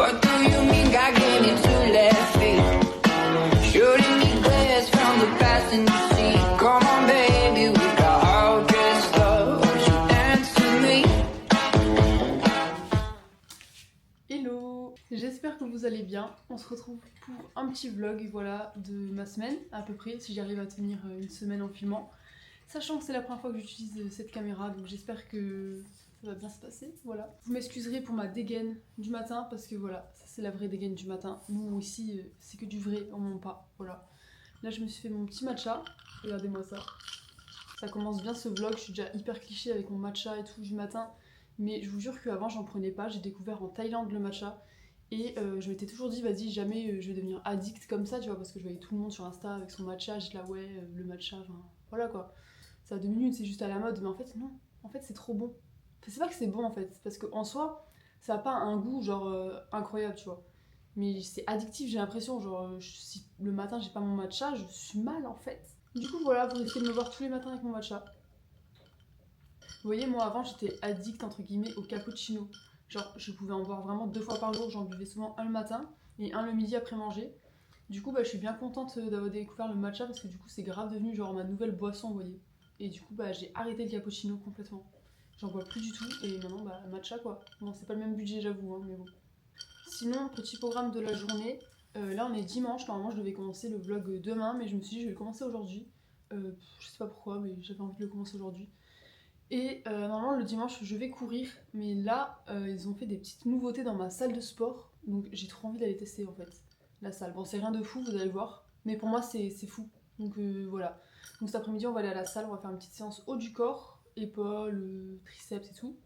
What do you mean got get into left field? Shooting me glares from the passenger seat. Come on baby, we got all dressed up. Won't you dance with me? Hello, j'espère que vous allez bien. On se retrouve pour un petit vlog, voilà, de ma semaine à peu près, si j'arrive à tenir une semaine en filmant. Sachant que c'est la première fois que j'utilise cette caméra, donc j'espère que ça va bien se passer, voilà. Vous m'excuserez pour ma dégaine du matin, parce que voilà, ça c'est la vraie dégaine du matin. Nous ici, c'est que du vrai, on ment pas, voilà. Là je me suis fait mon petit matcha, regardez-moi ça. Ça commence bien ce vlog, je suis déjà hyper cliché avec mon matcha et tout du matin. Mais je vous jure qu'avant j'en prenais pas, j'ai découvert en Thaïlande le matcha. Et je m'étais toujours dit, vas-y, jamais je vais devenir addict comme ça, tu vois, parce que je voyais tout le monde sur Insta avec son matcha, j'étais là, ouais, le matcha, enfin, voilà quoi. Ça a 2 minutes, c'est juste à la mode, mais en fait, non, en fait, c'est trop bon. Enfin, c'est pas que c'est bon en fait, parce qu'en soi, ça a pas un goût genre incroyable, tu vois. Mais c'est addictif, j'ai l'impression, genre, si le matin j'ai pas mon matcha, je suis mal en fait. Du coup, voilà, vous risquez de me voir tous les matins avec mon matcha. Vous voyez, moi avant j'étais addict entre guillemets au cappuccino. Genre je pouvais en boire vraiment 2 fois par jour, j'en buvais souvent un le matin et un le midi après manger. Du coup bah, je suis bien contente d'avoir découvert le matcha parce que du coup c'est grave devenu genre ma nouvelle boisson, vous voyez. Et du coup bah, j'ai arrêté le cappuccino complètement. J'en bois plus du tout et maintenant bah matcha quoi. Bon c'est pas le même budget j'avoue hein, mais bon. Sinon petit programme de la journée, là on est dimanche, normalement je devais commencer le vlog demain mais je me suis dit je vais le commencer aujourd'hui. Je sais pas pourquoi mais j'avais envie de le commencer aujourd'hui. Et normalement le dimanche je vais courir, mais là ils ont fait des petites nouveautés dans ma salle de sport, donc j'ai trop envie d'aller tester en fait la salle. Bon c'est rien de fou, vous allez voir, mais pour moi c'est fou, donc voilà. Donc cet après-midi on va aller à la salle, on va faire une petite séance haut du corps, épaules, triceps et tout.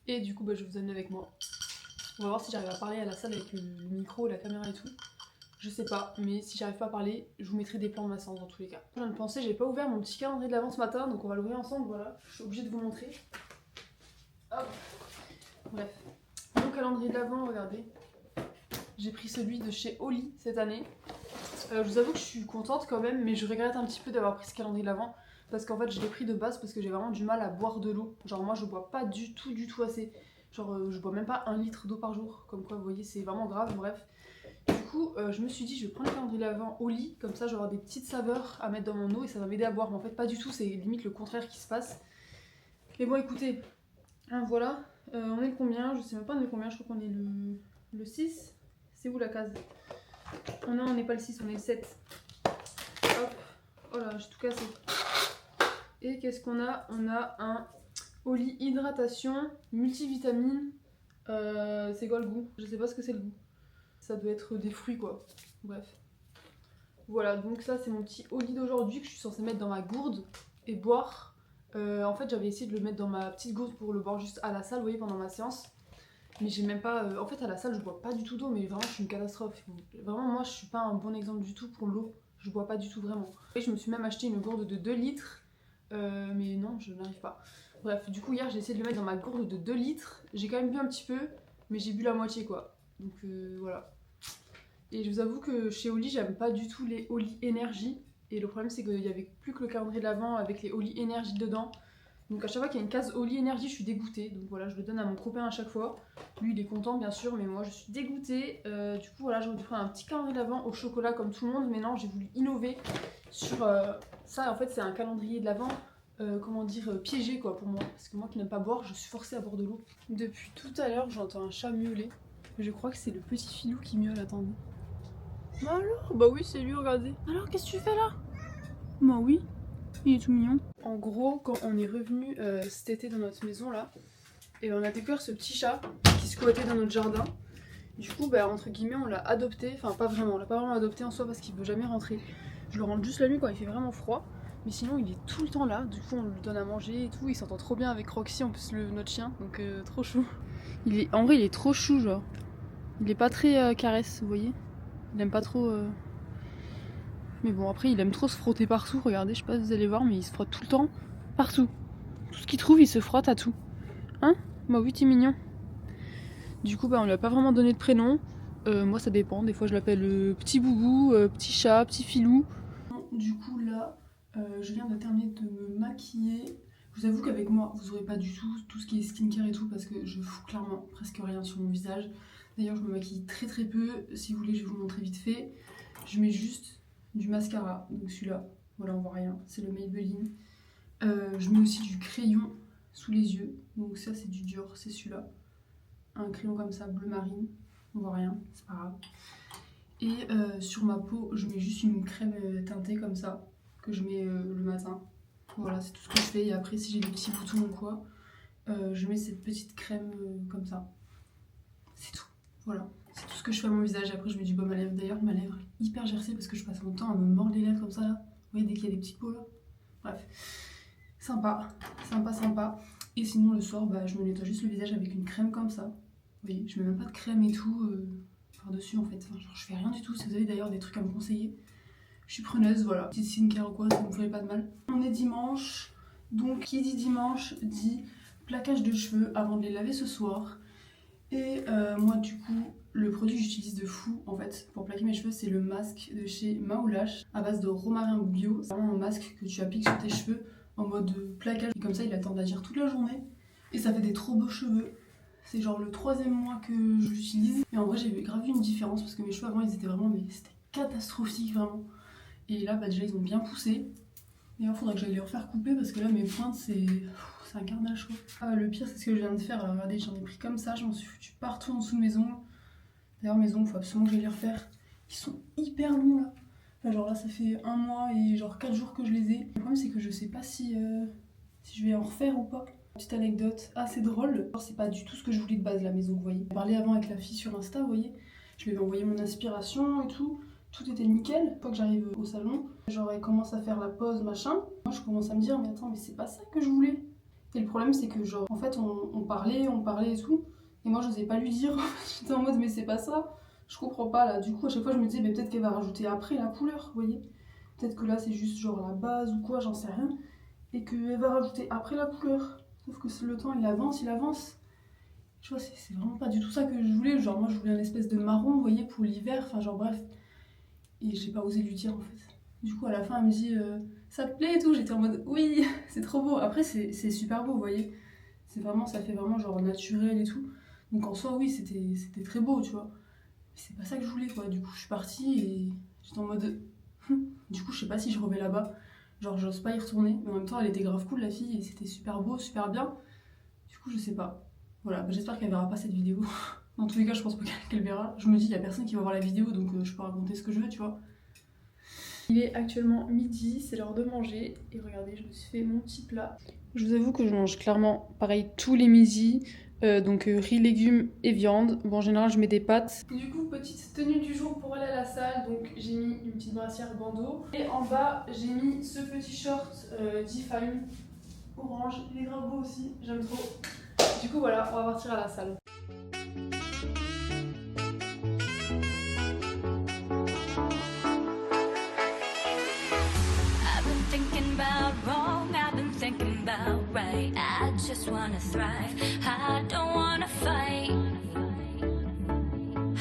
Et du coup bah, je vais vous amener avec moi. On va voir si j'arrive à parler à la salle avec le micro, la caméra et tout. Je sais pas, mais si j'arrive pas à parler, je vous mettrai des plans de ma séance dans tous les cas. Je viens de penser, j'ai pas ouvert mon petit calendrier de l'avant ce matin, donc on va l'ouvrir ensemble, voilà. Je suis obligée de vous montrer. Hop. Bref. Mon calendrier de l'avant, regardez. J'ai pris celui de chez Oli cette année. Je vous avoue que je suis contente quand même, mais je regrette un petit peu d'avoir pris ce calendrier de l'avant. Parce qu'en fait, je l'ai pris de base parce que j'ai vraiment du mal à boire de l'eau. Genre moi, je bois pas du tout assez. Genre je bois même pas 1 litre d'eau par jour. Comme quoi, vous voyez, c'est vraiment grave, bref. Du coup, je me suis dit, je vais prendre le calendrier de l'avant au lit, comme ça, je vais avoir des petites saveurs à mettre dans mon eau et ça va m'aider à boire. Mais en fait, pas du tout, c'est limite le contraire qui se passe. Mais bon, écoutez, hein, voilà. On est le combien? Je sais même pas on est combien, je crois qu'on est le 6. C'est où la case? Oh non, on n'est pas le 6, on est le 7. Hop, oh là, j'ai tout cassé. Et qu'est-ce qu'on a? On a un Oli hydratation multivitamine. C'est quoi le goût? Je sais pas ce que c'est le goût. Ça doit être des fruits quoi. Bref. Voilà, donc ça c'est mon petit Oli d'aujourd'hui que je suis censée mettre dans ma gourde et boire. En fait j'avais essayé de le mettre dans ma petite gourde pour le boire juste à la salle, vous voyez, pendant ma séance. Mais j'ai même pas... En fait à la salle je bois pas du tout d'eau, mais vraiment je suis une catastrophe. Vraiment moi je suis pas un bon exemple du tout pour l'eau. Je bois pas du tout vraiment. Et je me suis même acheté une gourde de 2 litres. Mais non, je n'arrive pas. Bref, du coup hier j'ai essayé de le mettre dans ma gourde de 2 litres. J'ai quand même bu un petit peu, mais j'ai bu la moitié quoi. Donc voilà. Et je vous avoue que chez Oli, j'aime pas du tout les Oli Énergie. Et le problème, c'est qu'il y avait plus que le calendrier de l'avant avec les Oli Énergie dedans. Donc à chaque fois qu'il y a une case Oli Énergie, je suis dégoûtée. Donc voilà, je le donne à mon copain à chaque fois. Lui, il est content, bien sûr, mais moi, je suis dégoûtée. Du coup, voilà, j'ai voulu faire un petit calendrier de l'avant au chocolat comme tout le monde. Mais non, j'ai voulu innover sur ça. En fait, c'est un calendrier de l'avant. Comment dire, piégé quoi pour moi. Parce que moi qui n'aime pas boire, je suis forcée à boire de l'eau. Depuis tout à l'heure, j'entends un chat miauler. Je crois que c'est le petit filou qui miaule, attendez. Bah alors? Bah oui, c'est lui, regardez. Alors, qu'est-ce que tu fais là? Bah oui, il est tout mignon. En gros, quand on est revenu cet été dans notre maison là, et on a découvert ce petit chat qui squattait dans notre jardin. Du coup, bah entre guillemets, on l'a adopté. Enfin, pas vraiment, on l'a pas vraiment adopté en soi parce qu'il veut jamais rentrer. Je le rentre juste la nuit quand il fait vraiment froid. Mais sinon, il est tout le temps là. Du coup, on lui donne à manger et tout. Il s'entend trop bien avec Roxy, en plus, notre chien. Donc, trop chou. En vrai, il est trop chou, genre. Il est pas très caresse, vous voyez. Il aime pas trop... Mais bon, après, il aime trop se frotter partout. Regardez, je sais pas si vous allez voir, mais il se frotte tout le temps. Partout. Tout ce qu'il trouve, il se frotte à tout. Hein? Bah oui, t'es mignon. Du coup, bah, on lui a pas vraiment donné de prénom. Moi, ça dépend. Des fois, je l'appelle petit boubou, petit chat, petit filou. Du coup, là, je viens de terminer de me maquiller. Je vous avoue qu'avec moi, vous aurez pas du tout ce qui est skincare et tout parce que je fous clairement presque rien sur mon visage. D'ailleurs, je me maquille très très peu. Si vous voulez, je vais vous montrer vite fait. Je mets juste du mascara, donc celui-là. Voilà, on voit rien. C'est le Maybelline. Je mets aussi du crayon sous les yeux. Donc ça, c'est du Dior, c'est celui-là. Un crayon comme ça, bleu marine. On voit rien, c'est pas grave. Et sur ma peau, je mets juste une crème teintée comme ça, que je mets le matin. Voilà, c'est tout ce que je fais. Et après, si j'ai des petits boutons ou quoi, je mets cette petite crème comme ça. C'est tout. Voilà, c'est tout ce que je fais à mon visage. Après, je mets du baume à lèvres. D'ailleurs, ma lèvre est hyper gercée parce que je passe mon temps à me mordre les lèvres comme ça là. Vous voyez, dès qu'il y a des petites peaux là. Bref, sympa, sympa, sympa. Et sinon, le soir, bah, je me nettoie juste le visage avec une crème comme ça. Vous voyez, je mets même pas de crème et tout par-dessus en fait. Enfin, genre, je fais rien du tout. Si vous avez d'ailleurs des trucs à me conseiller, je suis preneuse, voilà. Petite skincare ou quoi, ça ne me ferait pas de mal. On est dimanche, donc qui dit dimanche dit plaquage de cheveux avant de les laver ce soir. Et moi du coup, le produit que j'utilise de fou en fait pour plaquer mes cheveux, c'est le masque de chez Maoulash à base de romarin bio. C'est vraiment un masque que tu appliques sur tes cheveux en mode plaquage. Et comme ça, il attend d'agir toute la journée. Et ça fait des trop beaux cheveux. C'est genre le 3e mois que je l'utilise. Et en vrai, j'ai grave vu une différence parce que mes cheveux avant, ils étaient vraiment, mais c'était catastrophique vraiment. Et là, bah déjà, ils ont bien poussé. D'ailleurs, faudrait que j'aille les refaire couper parce que là, mes pointes, c'est un carnage quoi. Le pire, c'est ce que je viens de faire. Alors, regardez, j'en ai pris comme ça, je m'en suis foutu partout en dessous de mes ongles. D'ailleurs, mes ongles, faut absolument que j'aille les refaire. Ils sont hyper longs là. Enfin, genre là, ça fait 1 mois et genre 4 jours que je les ai. Le problème, c'est que je sais pas si je vais en refaire ou pas. Petite anecdote assez drôle. C'est pas du tout ce que je voulais de base la maison, vous voyez. J'ai parlé avant avec la fille sur Insta, vous voyez. Je lui avais envoyé mon inspiration et tout. Tout était nickel. Une fois que j'arrive au salon, genre elle commence à faire la pause, machin. Moi je commence à me dire, mais attends, mais c'est pas ça que je voulais. Et le problème c'est que genre, en fait on parlait et tout. Et moi j'osais pas lui dire. J'étais en mode, mais c'est pas ça. Je comprends pas là. Du coup à chaque fois je me disais, mais peut-être qu'elle va rajouter après la couleur, vous voyez. Peut-être que là c'est juste genre la base ou quoi, j'en sais rien. Et qu'elle va rajouter après la couleur. Sauf que le temps il avance. Tu vois, c'est vraiment pas du tout ça que je voulais. Genre moi je voulais une espèce de marron, vous voyez, pour l'hiver. Enfin genre bref. Et j'ai pas osé lui dire en fait. Du coup à la fin elle me dit ça te plaît et tout. J'étais en mode oui, c'est trop beau. Après c'est super beau, vous voyez. C'est vraiment, ça fait vraiment genre naturel et tout. Donc en soi oui c'était très beau, tu vois. Mais c'est pas ça que je voulais quoi. Du coup je suis partie et j'étais en mode du coup je sais pas si je reviens là-bas. Genre j'ose pas y retourner. Mais en même temps elle était grave cool la fille et c'était super beau, super bien. Du coup je sais pas. Voilà, bah, j'espère qu'elle verra pas cette vidéo. Dans tous les cas, je pense pas qu'elle verra. Je me dis, il y a personne qui va voir la vidéo, donc je peux raconter ce que je veux, tu vois. Il est actuellement midi, c'est l'heure de manger. Et regardez, je me suis fait mon petit plat. Je vous avoue que je mange clairement pareil tous les midis. Donc riz, légumes et viande. Bon, en général, je mets des pâtes. Du coup, petite tenue du jour pour aller à la salle. Donc j'ai mis une petite brassière bandeau. Et en bas, j'ai mis ce petit short Define orange. Il est grave beau aussi, j'aime trop. Du coup, voilà, on va partir à la salle. Right. I just wanna thrive. I don't wanna fight.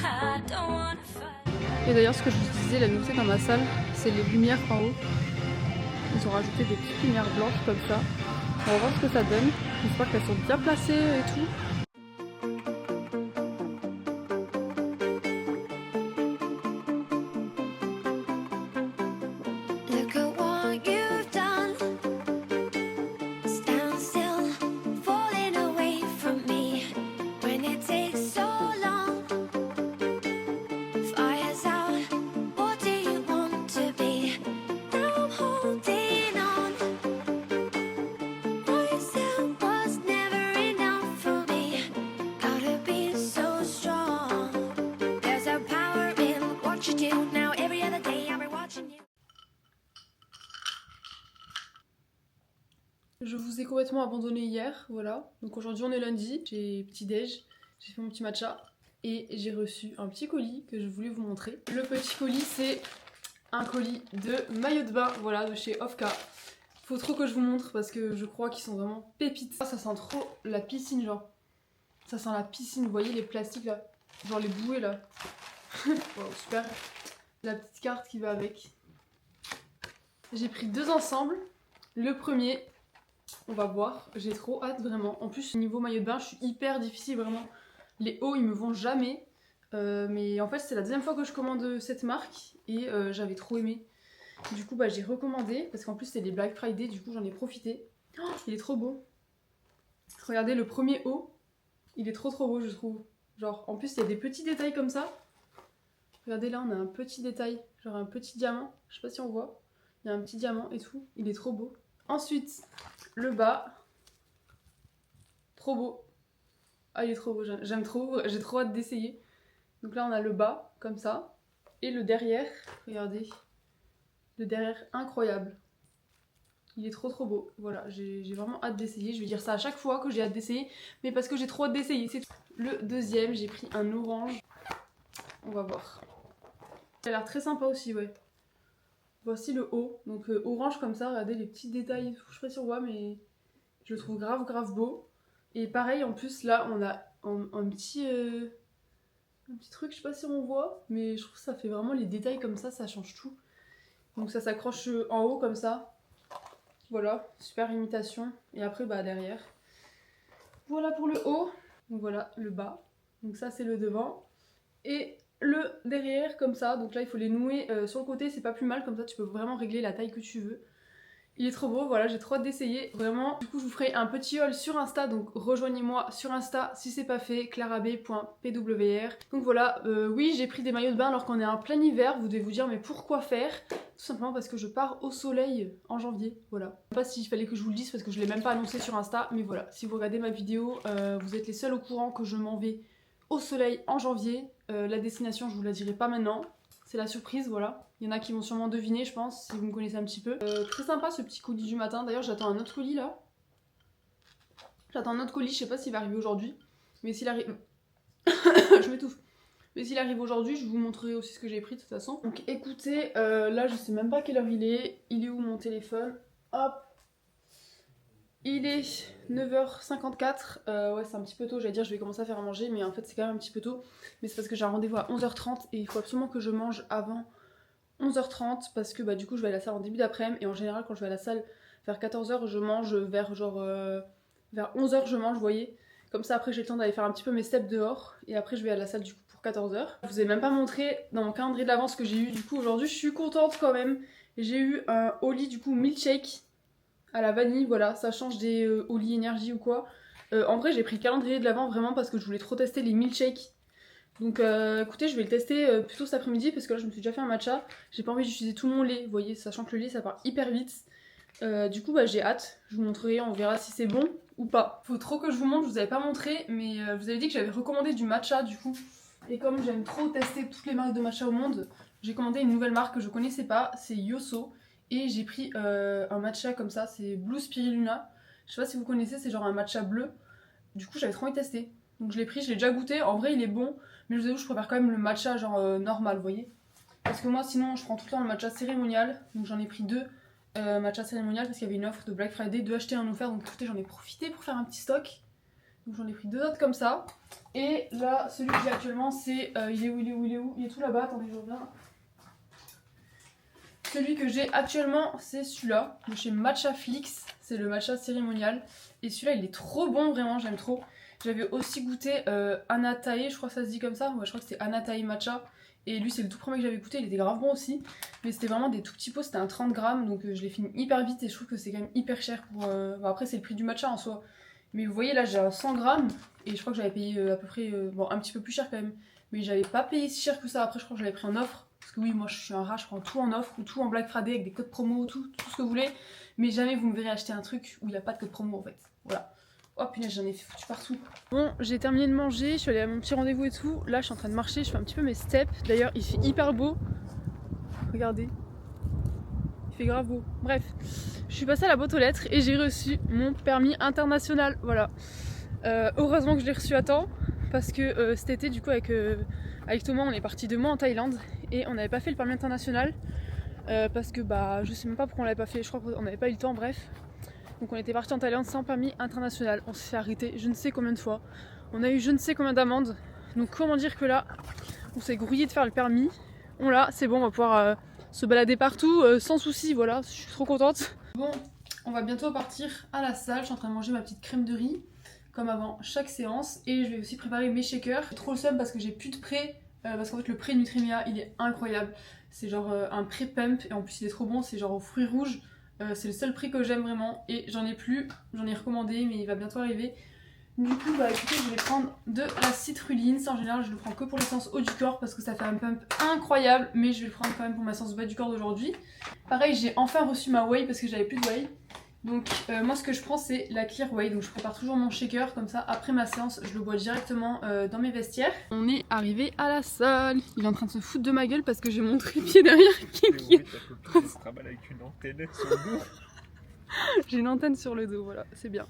I don't wanna fight. Et d'ailleurs, ce que je vous disais, la nouveauté dans ma salle, c'est les lumières en haut. Ils ont rajouté des petites lumières blanches comme ça. On va voir ce que ça donne. J'espère qu'elles sont bien placées et tout. Look at what you've done. Stand still, falling away from me. When it takes so long. Fire's out. What do you want to be? Now I'm holding on. Myself was never enough for me. Gotta be so strong. There's a power in what you do. Now every other day I'm watching you. Je vous ai complètement abandonné hier, voilà. Donc aujourd'hui on est lundi, j'ai petit déj, j'ai fait mon petit matcha et j'ai reçu un petit colis que je voulais vous montrer. Le petit colis c'est un colis de maillot de bain, voilà, de chez Ofka. Faut trop que je vous montre parce que je crois qu'ils sont vraiment pépites. Ça sent trop la piscine genre. Ça sent la piscine, vous voyez les plastiques là, genre les bouées là. Wow, super. La petite carte qui va avec. J'ai pris 2 ensembles. Le premier, On va voir, j'ai trop hâte vraiment. En plus niveau maillot de bain je suis hyper difficile vraiment. Les hauts ils me vont jamais. Mais en fait c'est la deuxième fois que je commande cette marque et j'avais trop aimé. Du coup bah j'ai recommandé parce qu'en plus c'est les Black Friday, du coup j'en ai profité. Oh, il est trop beau. Regardez le premier haut, il est trop beau je trouve. Genre en plus il y a des petits détails comme ça. Regardez là on a un petit détail, genre un petit diamant, je sais pas si on voit. Il y a un petit diamant et tout, il est trop beau. Ensuite le bas, trop beau. Ah il est trop beau, j'aime trop, j'ai trop hâte d'essayer. Donc là on a le bas comme ça et le derrière, regardez. Le derrière incroyable. Il est trop beau. Voilà, j'ai vraiment hâte d'essayer. Je vais dire ça à chaque fois que j'ai hâte d'essayer, mais parce que j'ai trop hâte d'essayer, c'est tout. Le deuxième, j'ai pris un orange. On va voir. Il a l'air très sympa aussi, ouais. Voici le haut. Donc orange comme ça, regardez les petits détails. Je sais pas si on voit, mais je le trouve grave beau. Et pareil, en plus là, on a un petit truc, je sais pas si on voit, mais je trouve que ça fait vraiment les détails comme ça change tout. Donc ça s'accroche en haut comme ça. Voilà, super imitation. Et après bah derrière. Voilà pour le haut. Donc voilà le bas. Donc ça c'est le devant. Et le derrière comme ça. Donc là il faut les nouer sur le côté, c'est pas plus mal, comme ça tu peux vraiment régler la taille que tu veux. Il est trop beau, voilà, j'ai trop hâte d'essayer, vraiment. Du coup, je vous ferai un petit haul sur Insta, donc rejoignez-moi sur Insta si c'est pas fait, clarab.pwr. Donc voilà, oui, j'ai pris des maillots de bain alors qu'on est en plein hiver. Vous devez vous dire, mais pourquoi faire? Tout simplement parce que je pars au soleil en janvier, voilà. Je sais pas s'il fallait que je vous le dise parce que je l'ai même pas annoncé sur Insta, mais voilà. Si vous regardez ma vidéo, vous êtes les seuls au courant que je m'en vais au soleil en janvier. La destination, je vous la dirai pas maintenant. C'est la surprise, voilà. Il y en a qui vont sûrement deviner, je pense, si vous me connaissez un petit peu. Très sympa ce petit colis du matin. D'ailleurs, j'attends un autre colis là. J'attends un autre colis, je sais pas s'il va arriver aujourd'hui. Mais s'il arrive... je m'étouffe. Mais s'il arrive aujourd'hui, je vous montrerai aussi ce que j'ai pris de toute façon. Donc écoutez, là je sais même pas quelle heure il est. Il est où mon téléphone? Hop. Il est 9h54, ouais c'est un petit peu tôt, j'allais dire je vais commencer à faire à manger, mais en fait c'est quand même un petit peu tôt. Mais c'est parce que j'ai un rendez-vous à 11h30 et il faut absolument que je mange avant 11h30 parce que bah du coup je vais à la salle en début d'après-midi et en général quand je vais à la salle vers 14h je mange vers genre vers 11h je mange, vous voyez. Comme ça après j'ai le temps d'aller faire un petit peu mes steps dehors et après je vais à la salle du coup pour 14h. Je vous ai même pas montré dans mon calendrier de l'avance que j'ai eu du coup aujourd'hui, je suis contente quand même. J'ai eu un Oli du coup milkshake à la vanille, voilà, ça change des Oli énergie ou quoi. En vrai j'ai pris le calendrier de l'avant vraiment parce que je voulais trop tester les milkshakes. Donc écoutez, je vais le tester plutôt cet après-midi parce que là je me suis déjà fait un matcha. J'ai pas envie d'utiliser tout mon lait, vous voyez, sachant que le lait ça part hyper vite. Du coup bah j'ai hâte, je vous montrerai, on verra si c'est bon ou pas. Faut trop que je vous montre, je vous avais pas montré, mais vous avez dit que j'avais recommandé du matcha du coup. Et comme j'aime trop tester toutes les marques de matcha au monde, j'ai commandé une nouvelle marque que je connaissais pas, c'est Yoso. Et j'ai pris un matcha comme ça, c'est Blue Spirulina. Je sais pas si vous connaissez, c'est genre un matcha bleu. Du coup j'avais trop envie de tester. Donc je l'ai pris, je l'ai déjà goûté, en vrai il est bon. Mais je vous avoue, je préfère quand même le matcha genre normal, vous voyez. Parce que moi sinon je prends tout le temps le matcha cérémonial. Donc j'en ai pris deux matcha cérémonial parce qu'il y avait une offre de Black Friday, 2 achetés un offert. Donc écoutez, j'en ai profité pour faire un petit stock. Donc j'en ai pris 2 autres comme ça. Et là, celui que j'ai actuellement, c'est... il est où? Il est tout là-bas, attendez, je reviens. Celui que j'ai actuellement, c'est celui-là, de chez Matcha Flix. C'est le matcha cérémonial. Et celui-là, il est trop bon, vraiment, j'aime trop. J'avais aussi goûté Anatae, je crois que ça se dit comme ça. Ouais, je crois que c'était Anatae Matcha. Et lui, c'est le tout premier que j'avais goûté, il était grave bon aussi. Mais c'était vraiment des tout petits pots, c'était un 30 grammes. Donc je l'ai fini hyper vite et je trouve que c'est quand même hyper cher pour... Bon, après, c'est le prix du matcha en soi. Mais vous voyez, là, j'ai un 100 grammes. Et je crois que j'avais payé à peu près... bon, un petit peu plus cher quand même. Mais j'avais pas payé si cher que ça. Après, je crois que j'avais pris en offre. Parce que oui, moi, je suis un rat, je prends tout en offre. Ou tout en Black Friday avec des codes promo, tout ce que vous voulez. Mais jamais vous me verrez acheter un truc où il n'y a pas de code promo en fait. Voilà. Oh punaise, j'en ai foutu partout. Bon, j'ai terminé de manger, je suis allée à mon petit rendez-vous et tout. Là, je suis en train de marcher, je fais un petit peu mes steps. D'ailleurs, il fait hyper beau. Regardez. Il fait grave beau. Bref, je suis passée à la boîte aux lettres et j'ai reçu mon permis international. Voilà. Heureusement que je l'ai reçu à temps. Parce que cet été, du coup, avec Thomas, on est parti 2 mois en Thaïlande. Et on n'avait pas fait le permis international. Parce que, bah, je sais même pas pourquoi on l'avait pas fait. Je crois qu'on n'avait pas eu le temps, bref. Donc on était parti en Thaïlande sans permis international. On s'est fait arrêter je ne sais combien de fois. On a eu je ne sais combien d'amendes. Donc comment dire que là, on s'est grouillé de faire le permis. C'est bon, on va pouvoir se balader partout sans souci, voilà. Je suis trop contente. Bon, On va bientôt partir à la salle, je suis en train de manger ma petite crème de riz comme avant chaque séance et je vais aussi préparer mes shakers. Trop le seum parce que j'ai plus de pré, parce qu'en fait le pré Nutrimia il est incroyable. C'est genre un pré pump et en plus il est trop bon, c'est genre aux fruits rouges. C'est le seul prix que j'aime vraiment et j'en ai plus, j'en ai recommandé mais il va bientôt arriver. Du coup bah écoutez, je vais prendre de la citrulline, ça en général je le prends que pour les séances haut du corps parce que ça fait un pump incroyable, mais je vais le prendre quand même pour ma séance bas du corps d'aujourd'hui. Pareil, j'ai enfin reçu ma whey parce que j'avais plus de whey. Donc moi ce que je prends c'est la Clear Whey, donc je prépare toujours mon shaker comme ça, après ma séance je le bois directement dans mes vestiaires. On est arrivé à la salle, il est en train de se foutre de ma gueule parce que j'ai mon trépied derrière qui avec une antenne sur le dos. J'ai une antenne sur le dos, voilà, c'est bien.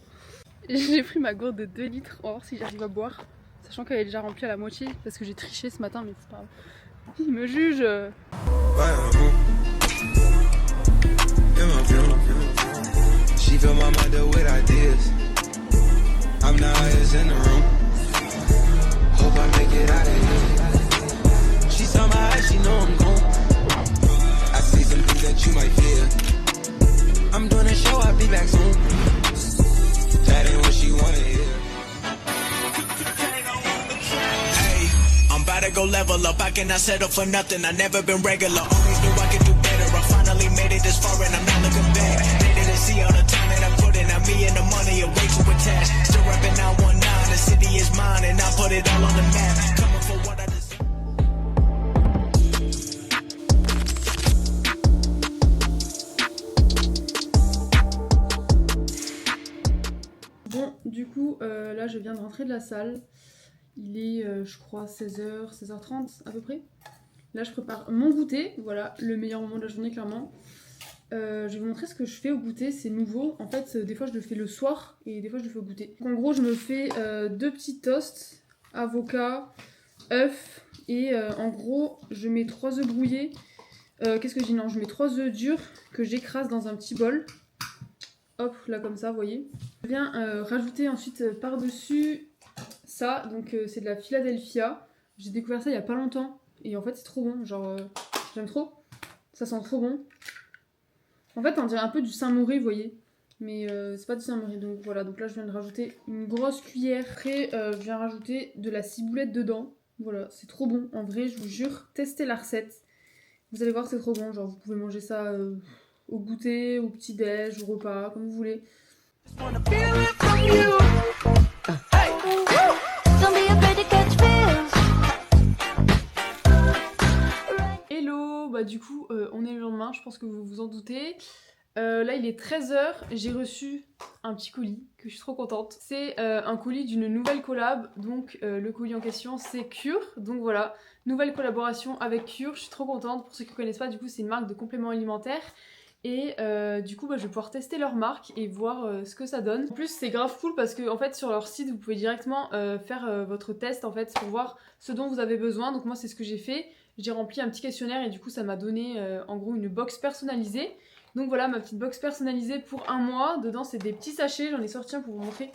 J'ai pris ma gourde de 2 litres, on va voir si j'arrive à boire. Sachant qu'elle est déjà remplie à la moitié parce que j'ai triché ce matin, mais c'est pas grave. Il me juge. She fill my mind up with ideas. I'm the highest in the room. Hope I make it out of here. She saw my eyes, she know I'm gone. I see some things that you might fear. I'm doing a show, I'll be back soon. That ain't what she wanna hear. Hey, I'm about to go level up. I cannot settle for nothing. I never been regular. Always knew I could do better. I finally made it this far and I'm not looking back. See all the time that I put in, now me and the money are way too attached. Still rapping 919, the city is mine and I put it all on the map. Coming for what I deserve. Bon, du coup, là je viens de rentrer de la salle. Il est, je crois, 16h, 16h30 à peu près. Là je prépare mon goûter, voilà, le meilleur moment de la journée clairement. Je vais vous montrer ce que je fais au goûter, c'est nouveau. En fait, des fois je le fais le soir et des fois je le fais au goûter. En gros, je me fais 2 petits toasts, avocat, œufs et en gros, je mets 3 œufs brouillés. Qu'est-ce que je dis? Non, je mets 3 œufs durs que j'écrase dans un petit bol. Hop, là comme ça, vous voyez. Je viens rajouter ensuite par-dessus ça, donc c'est de la Philadelphia. J'ai découvert ça il y a pas longtemps et en fait c'est trop bon, genre j'aime trop. Ça sent trop bon. En fait, on dirait un peu du Saint-Mauré, vous voyez. Mais c'est pas du Saint-Mauré. Donc voilà, donc là je viens de rajouter une grosse cuillère. Après, je viens rajouter de la ciboulette dedans. Voilà, c'est trop bon. En vrai, je vous jure, testez la recette. Vous allez voir, c'est trop bon. Genre, vous pouvez manger ça au goûter, au petit-déj, au repas, comme vous voulez. Hello, bah du coup on est le lendemain, je pense que vous vous en doutez. Là il est 13h, j'ai reçu un petit colis que je suis trop contente. C'est un colis d'une nouvelle collab, donc le colis en question c'est Cure. Donc voilà, nouvelle collaboration avec Cure, je suis trop contente. Pour ceux qui ne connaissent pas, du coup c'est une marque de compléments alimentaires. Et du coup bah, je vais pouvoir tester leur marque et voir ce que ça donne. En plus c'est grave cool parce que en fait sur leur site vous pouvez directement faire votre test en fait pour voir ce dont vous avez besoin. Donc moi c'est ce que j'ai fait. J'ai rempli un petit questionnaire et du coup ça m'a donné en gros une box personnalisée. Donc voilà ma petite box personnalisée pour 1 mois. Dedans c'est des petits sachets, j'en ai sorti un pour vous montrer.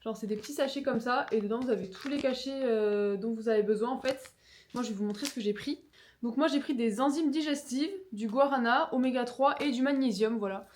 Genre c'est des petits sachets comme ça et dedans vous avez tous les cachets dont vous avez besoin en fait. Moi je vais vous montrer ce que j'ai pris. Donc moi j'ai pris des enzymes digestives, du guarana, oméga 3 et du magnésium, voilà.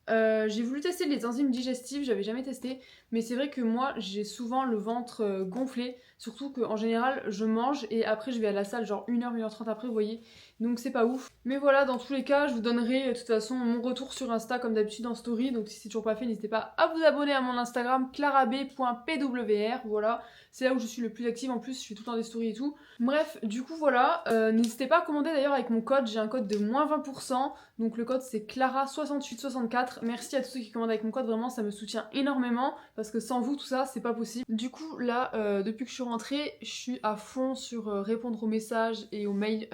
J'ai voulu tester les enzymes digestives, j'avais jamais testé, mais c'est vrai que moi j'ai souvent le ventre gonflé, surtout qu'en général je mange et après je vais à la salle genre 1h, 1h30 après, vous voyez, donc c'est pas ouf. Mais voilà, dans tous les cas, je vous donnerai de toute façon mon retour sur Insta comme d'habitude en story, donc si c'est toujours pas fait, n'hésitez pas à vous abonner à mon Instagram clarab.pwr, voilà, c'est là où je suis le plus active, en plus je fais tout le temps des stories et tout. Bref, du coup voilà, n'hésitez pas à commander d'ailleurs avec mon code, j'ai un code de moins 20%, donc le code c'est Clara6864. Merci à tous ceux qui commandent avec mon code, vraiment ça me soutient énormément parce que sans vous tout ça c'est pas possible. Du coup là depuis que je suis rentrée je suis à fond sur répondre aux messages et aux mails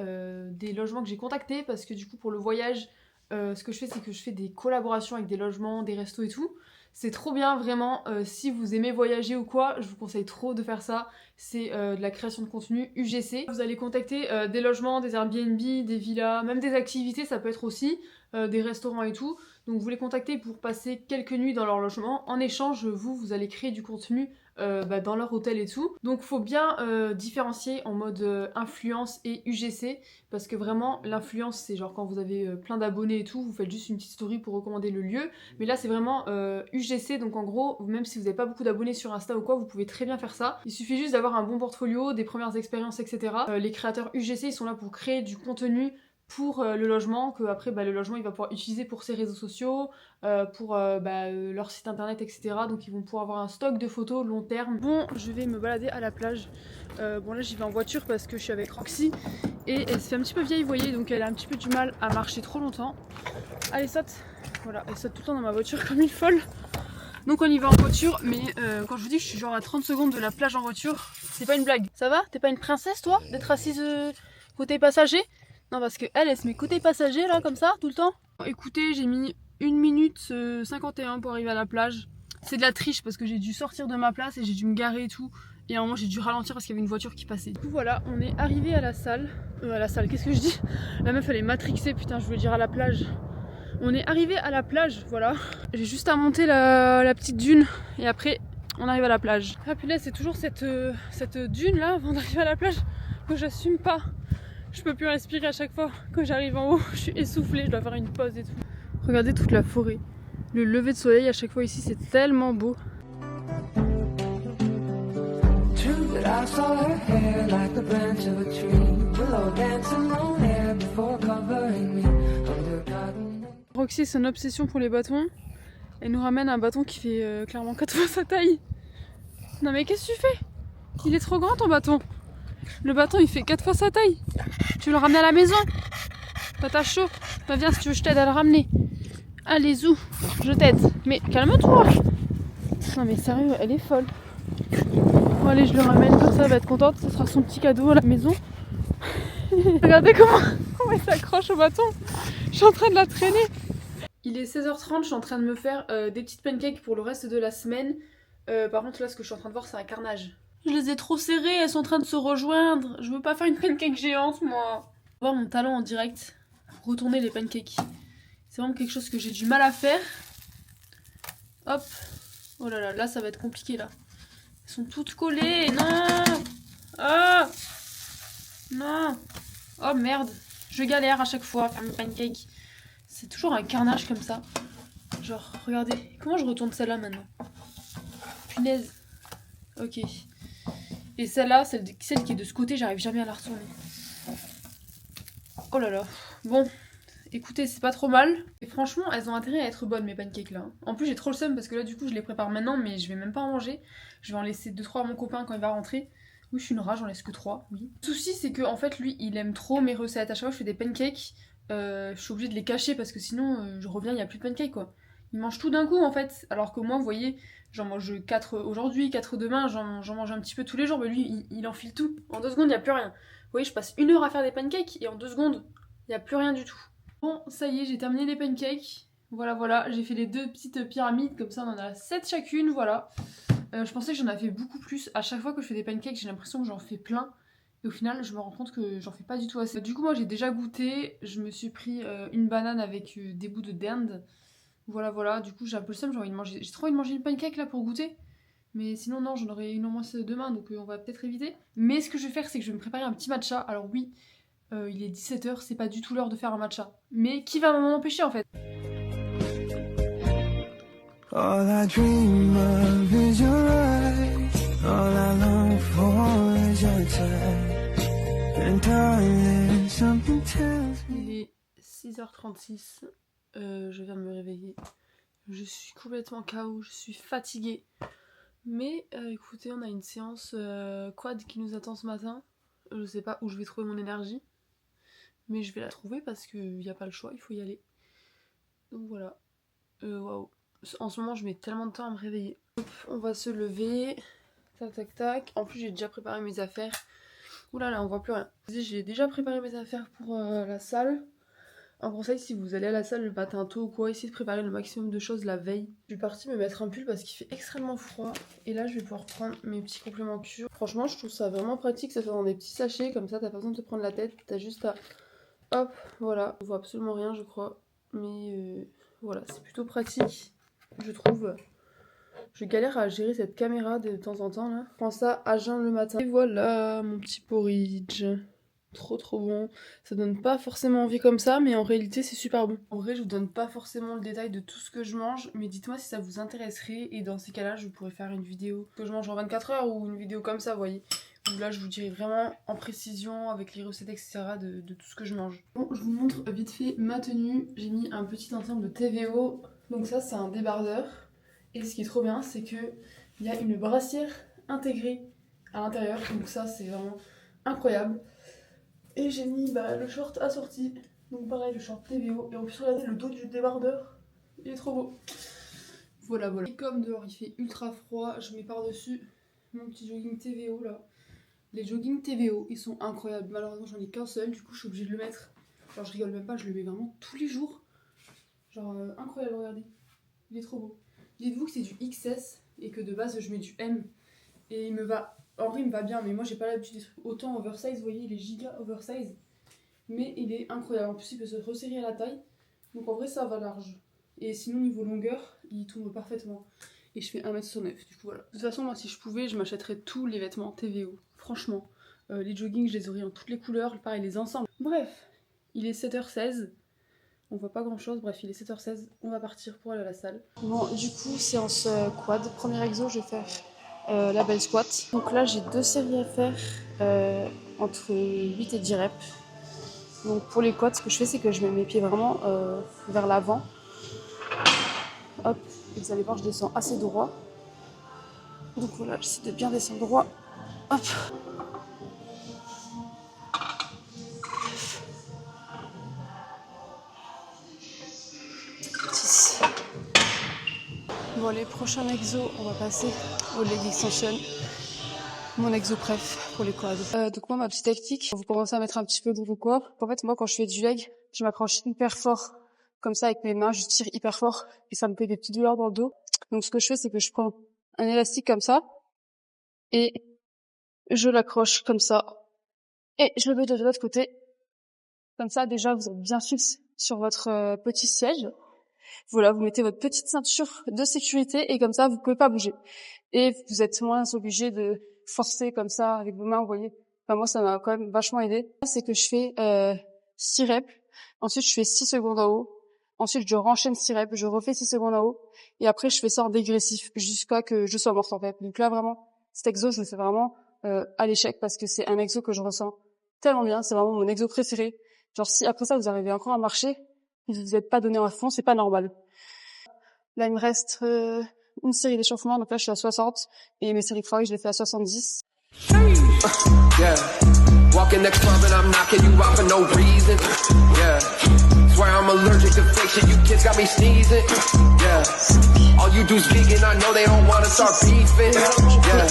des logements que j'ai contactés parce que du coup pour le voyage ce que je fais c'est que je fais des collaborations avec des logements, des restos et tout. C'est trop bien vraiment, si vous aimez voyager ou quoi, je vous conseille trop de faire ça. C'est de la création de contenu UGC. Vous allez contacter des logements, des Airbnb, des villas, même des activités, ça peut être aussi, des restaurants et tout. Donc vous les contactez pour passer quelques nuits dans leur logement. En échange, vous allez créer du contenu dans leur hôtel et tout. Donc faut bien différencier en mode influence et UGC, parce que vraiment l'influence c'est genre quand vous avez plein d'abonnés et tout, vous faites juste une petite story pour recommander le lieu, mais là c'est vraiment UGC, donc en gros même si vous n'avez pas beaucoup d'abonnés sur Insta ou quoi, vous pouvez très bien faire ça. Il suffit juste d'avoir un bon portfolio, des premières expériences, etc. Les créateurs UGC ils sont là pour créer du contenu pour le logement, que après le logement il va pouvoir utiliser pour ses réseaux sociaux, pour leur site internet, etc. Donc ils vont pouvoir avoir un stock de photos long terme. Bon, je vais me balader à la plage. Bon là j'y vais en voiture parce que je suis avec Roxy et elle se fait un petit peu vieille, vous voyez, donc elle a un petit peu du mal à marcher trop longtemps. Allez saute. Voilà, elle saute tout le temps dans ma voiture comme une folle. Donc on y va en voiture, mais quand je vous dis que je suis genre à 30 secondes de la plage en voiture, c'est pas une blague. Ça va? T'es pas une princesse toi d'être assise côté passager? Non, parce que elle se met côté passager là comme ça tout le temps. Écoutez, j'ai mis 1 minute 51 pour arriver à la plage. C'est de la triche parce que j'ai dû sortir de ma place et j'ai dû me garer et tout. Et à un moment j'ai dû ralentir parce qu'il y avait une voiture qui passait. Du coup voilà, on est arrivé à la salle. Qu'est-ce que je dis? La meuf elle est matrixée, putain, je voulais dire à la plage. On est arrivé à la plage, voilà. J'ai juste à monter la petite dune et après on arrive à la plage. Ah punaise, c'est toujours cette dune là avant d'arriver à la plage que j'assume pas. Je peux plus respirer à chaque fois. Quand j'arrive en haut, je suis essoufflée, je dois faire une pause et tout. Regardez toute la forêt. Le lever de soleil à chaque fois ici, c'est tellement beau. Roxy, c'est une obsession pour les bâtons. Elle nous ramène un bâton qui fait clairement 4 fois sa taille. Non mais qu'est-ce que tu fais? Il est trop grand ton bâton. Le bâton il fait 4 fois sa taille. Tu veux le ramener à la maison? Toi t'as chaud. Bah viens si tu veux je t'aide à le ramener. Allez zou, je t'aide. Mais calme-toi. Non mais sérieux, elle est folle. Bon allez je le ramène, comme ça elle va être contente. Ce sera son petit cadeau à la maison. Regardez comment elle s'accroche au bâton. Je suis en train de la traîner. Il est 16h30, je suis en train de me faire des petites pancakes pour le reste de la semaine. Par contre là ce que je suis en train de voir c'est un carnage. Je les ai trop serrées, elles sont en train de se rejoindre. Je veux pas faire une pancake géante, moi. Voir mon talent en direct, retourner les pancakes. C'est vraiment quelque chose que j'ai du mal à faire. Hop. Oh là là, là ça va être compliqué là. Elles sont toutes collées. Non. Ah. Non. Oh merde. Je galère à chaque fois à faire mes pancakes. C'est toujours un carnage comme ça. Genre, regardez. Comment je retourne celle-là maintenant? Punaise. Ok. Et celle-là, celle qui est de ce côté, j'arrive jamais à la retourner. Oh là là. Bon, écoutez, c'est pas trop mal. Et franchement, elles ont intérêt à être bonnes, mes pancakes là. En plus, j'ai trop le seum parce que là, du coup, je les prépare maintenant, mais je vais même pas en manger. Je vais en laisser 2-3 à mon copain quand il va rentrer. Oui, je suis une rage, j'en laisse que 3, oui. Le souci, c'est que en fait, lui, il aime trop mes recettes. À chaque fois que je fais des pancakes, je suis obligée de les cacher parce que sinon, je reviens, il n'y a plus de pancakes quoi. Il mange tout d'un coup en fait. Alors que moi, vous voyez, j'en mange 4 aujourd'hui, 4 demain, j'en mange un petit peu tous les jours. Mais lui, il enfile tout. En 2 secondes, il n'y a plus rien. Vous voyez, je passe 1 heure à faire des pancakes et en 2 secondes, il n'y a plus rien du tout. Bon, ça y est, j'ai terminé les pancakes. Voilà, j'ai fait les 2 petites pyramides, comme ça on en a 7 chacune, voilà. Je pensais que j'en avais beaucoup plus. À chaque fois que je fais des pancakes, j'ai l'impression que j'en fais plein. Et au final, je me rends compte que j'en fais pas du tout assez. Du coup, moi j'ai déjà goûté. Je me suis pris une banane avec des bouts de dinde. Voilà, du coup j'ai un peu le seum, j'ai envie de manger. J'ai trop envie de manger une pancake là pour goûter. Mais sinon, non, j'en aurai une au moins demain, donc on va peut-être éviter. Mais ce que je vais faire, c'est que je vais me préparer un petit matcha. Alors oui, il est 17h, c'est pas du tout l'heure de faire un matcha. Mais qui va m'en empêcher en fait? All I dream of is your eyes. All I long for is your touch. And darling, something tells me. Il est 6h36. Je viens de me réveiller. Je suis complètement KO, je suis fatiguée. Mais écoutez, on a une séance quad qui nous attend ce matin. Je sais pas où je vais trouver mon énergie. Mais je vais la trouver parce qu'il n'y a pas le choix, il faut y aller. Donc voilà. Waouh. En ce moment, je mets tellement de temps à me réveiller. Hop, on va se lever. Tac. En plus, j'ai déjà préparé mes affaires. Oula là, on voit plus rien. J'ai déjà préparé mes affaires pour la salle. Un conseil, si vous allez à la salle le matin tôt ou quoi, essayez de préparer le maximum de choses la veille. Je suis partie me mettre un pull parce qu'il fait extrêmement froid. Et là, je vais pouvoir prendre mes petits compléments cure. Franchement, je trouve ça vraiment pratique. Ça fait dans des petits sachets. Comme ça, t'as pas besoin de te prendre la tête. T'as juste à... Hop, voilà. On voit absolument rien, je crois. Mais voilà, c'est plutôt pratique. Je trouve. Je galère à gérer cette caméra de temps en temps là. Je prends ça à jeun le matin. Et voilà mon petit porridge. Trop bon. Ça donne pas forcément envie comme ça, mais en réalité c'est super bon. En vrai je vous donne pas forcément le détail de tout ce que je mange, mais dites-moi si ça vous intéresserait et dans ces cas-là je pourrais faire une vidéo que je mange en 24 heures ou une vidéo comme ça, vous voyez. Où là je vous dirai vraiment en précision avec les recettes etc de tout ce que je mange. Bon, je vous montre vite fait ma tenue. J'ai mis un petit ensemble de TVO. Donc ça c'est un débardeur. Et ce qui est trop bien c'est que il y a une brassière intégrée à l'intérieur. Donc ça c'est vraiment incroyable. Et j'ai mis le short assorti. Donc pareil le short TVO. Et en plus regardez le dos du débardeur. Il est trop beau. Voilà. Et comme dehors il fait ultra froid, je mets par dessus mon petit jogging TVO là. Les jogging TVO, ils sont incroyables. Malheureusement, j'en ai qu'un seul, du coup, je suis obligée de le mettre. Genre, je rigole même pas, je le mets vraiment tous les jours. Genre, incroyable, regardez. Il est trop beau. Dites-vous que c'est du XS et que de base, je mets du M. Et il me va. En vrai, il me va bien, mais moi, j'ai pas l'habitude des trucs autant oversize. Vous voyez, il est giga oversize. Mais il est incroyable. En plus, il peut se resserrer à la taille. Donc, en vrai, ça va large. Et sinon, niveau longueur, il tombe parfaitement. Et je fais 1m69, du coup, voilà. De toute façon, moi, si je pouvais, je m'achèterais tous les vêtements TVO. Franchement, les joggings, je les aurais en toutes les couleurs, pareil, les ensembles. Bref, il est 7h16, on voit pas grand chose, bref, il est 7h16, on va partir pour aller à la salle. Bon, du coup, séance quad. Premier exo, je vais faire la belle squat. Donc là, j'ai 2 séries à faire, entre 8 et 10 reps. Donc pour les quads, ce que je fais, c'est que je mets mes pieds vraiment vers l'avant. Hop, et vous allez voir, je descends assez droit. Donc voilà, j'essaie de bien descendre droit. Hop. Bon, les prochains exos, on va passer au leg extension. Mon exo préf pour les quads. Donc moi, ma petite tactique, vous commencez à mettre un petit peu de vos corps. En fait, moi, quand je fais du leg, je m'accroche hyper fort. Comme ça, avec mes mains, je tire hyper fort. Et ça me fait des petites douleurs dans le dos. Donc ce que je fais, c'est que je prends un élastique comme ça. Et je l'accroche comme ça. Et je le mets de l'autre côté. Comme ça, déjà, vous êtes bien fixe sur votre petit siège. Voilà, vous mettez votre petite ceinture de sécurité et comme ça, vous pouvez pas bouger. Et vous êtes moins obligé de forcer comme ça avec vos mains, vous voyez. Enfin, moi, ça m'a quand même vachement aidé. C'est que je fais 6 reps. Ensuite, je fais 6 secondes en haut. Ensuite, je renchaîne 6 reps. Je refais 6 secondes en haut. Et après, je fais ça en dégressif jusqu'à que je sois morte en fait. Donc là, vraiment, cet exo, je le fais vraiment à l'échec parce que c'est un exo que je ressens tellement bien. C'est vraiment mon exo préféré. Genre, si après ça, vous arrivez encore à marcher, vous vous êtes pas donné à fond, c'est pas normal. Là, il me reste une série d'échauffements. Donc là, je suis à 60. Et mes séries de je les fais à 70. Yeah. Walk in the club and I'm knocking you out for no reason. Yeah. Swear I'm allergic to fake shit. You kids got me sneezing. Yeah. All you do's vegan. I know they don't wanna start beefing. Yeah.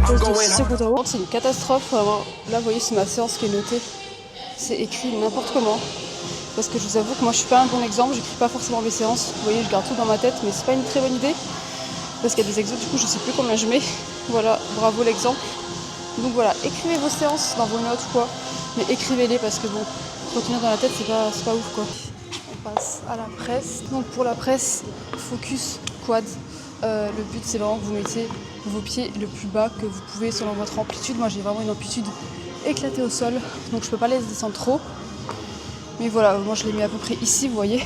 I'm going home. C'est une catastrophe. Vraiment. Là, vous voyez, c'est ma séance qui est notée. C'est écrit n'importe comment. Parce que je vous avoue que moi, je suis pas un bon exemple. J'écris pas forcément mes séances. Vous voyez, je garde tout dans ma tête, mais c'est pas une très bonne idée. Parce qu'il y a des exos, du coup, je sais plus combien je mets. Voilà, bravo l'exemple. Donc voilà, écrivez vos séances dans vos notes ou quoi, mais écrivez-les parce que bon, retenir dans la tête c'est pas ouf quoi. On passe à la presse. Donc pour la presse, focus quad. Le but c'est vraiment que vous mettez vos pieds le plus bas que vous pouvez selon votre amplitude. Moi j'ai vraiment une amplitude éclatée au sol, donc je peux pas les descendre trop. Mais voilà, moi je les mets à peu près ici, vous voyez.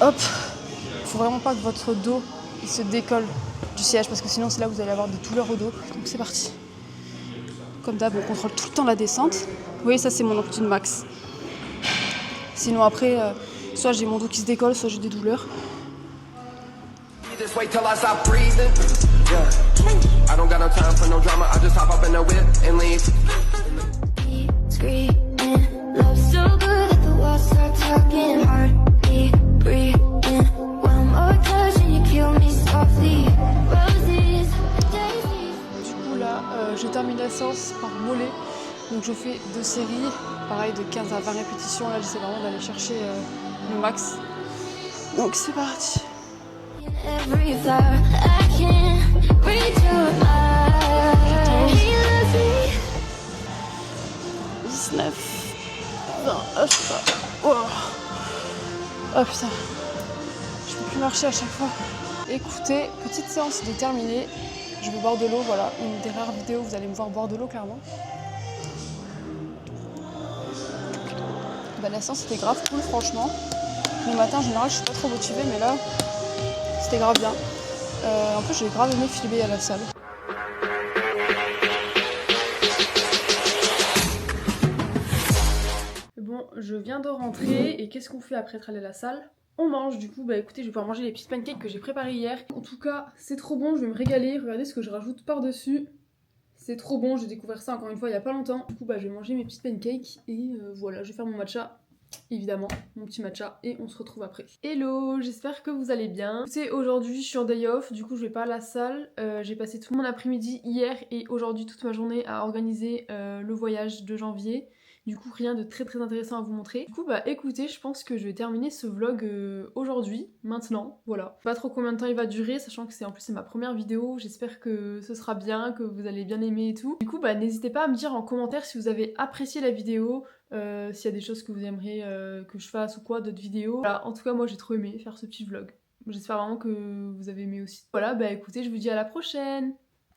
Hop, faut vraiment pas que votre dos il se décolle du siège parce que sinon c'est là où vous allez avoir des douleurs au dos. Donc c'est parti. Comme d'hab, on contrôle tout le temps la descente. Vous voyez, ça c'est mon amplitude max. Sinon après, soit j'ai mon dos qui se décolle, soit j'ai des douleurs. Just wait till I stop breathing. Yeah. I don't got no time for no drama. I just hop up in the whip and leave. Screaming, love so good that the walls start talking. Hardly breathing. One more touch and you kill me softly. Roses, daisies. Du coup là, je termine la séance par mollet. Donc je fais 2 séries, pareil de 15 à 20 répétitions. Là j'essaie vraiment d'aller chercher le max. Donc c'est parti. Every flower, I can't read your eyes. He loves me. 19, 20, ah, je sais pas. Oh. Oh putain, je peux plus marcher à chaque fois. écoutez, petite séance de terminée. Je vais boire de l'eau, voilà. Une des rares vidéos où vous allez me voir boire de l'eau, clairement. Bah, la séance était grave cool, franchement. Le matin, en général, je suis pas trop motivée, mais là, c'était grave bien. En plus, j'ai grave aimé filer à la salle. Bon, je viens de rentrer et qu'est-ce qu'on fait après être allé à la salle? On mange, du coup, bah écoutez, je vais pouvoir manger les petites pancakes que j'ai préparées hier. En tout cas, c'est trop bon, je vais me régaler. Regardez ce que je rajoute par-dessus. C'est trop bon, j'ai découvert ça encore une fois il y a pas longtemps. Du coup, bah je vais manger mes petites pancakes et voilà, je vais faire mon matcha. Évidemment, mon petit matcha, et on se retrouve après. Hello, j'espère que vous allez bien. Écoutez, aujourd'hui je suis en day off, du coup je vais pas à la salle. J'ai passé tout mon après-midi hier et aujourd'hui toute ma journée à organiser le voyage de janvier. Du coup rien de très intéressant à vous montrer. Du coup bah écoutez, je pense que je vais terminer ce vlog aujourd'hui, maintenant, voilà. Pas trop combien de temps il va durer, sachant que en plus c'est ma première vidéo, j'espère que ce sera bien, que vous allez bien aimer et tout. Du coup bah n'hésitez pas à me dire en commentaire si vous avez apprécié la vidéo, s'il y a des choses que vous aimeriez que je fasse ou quoi, d'autres vidéos. Voilà, en tout cas moi j'ai trop aimé faire ce petit vlog. J'espère vraiment que vous avez aimé aussi. Voilà, bah écoutez, je vous dis à la prochaine!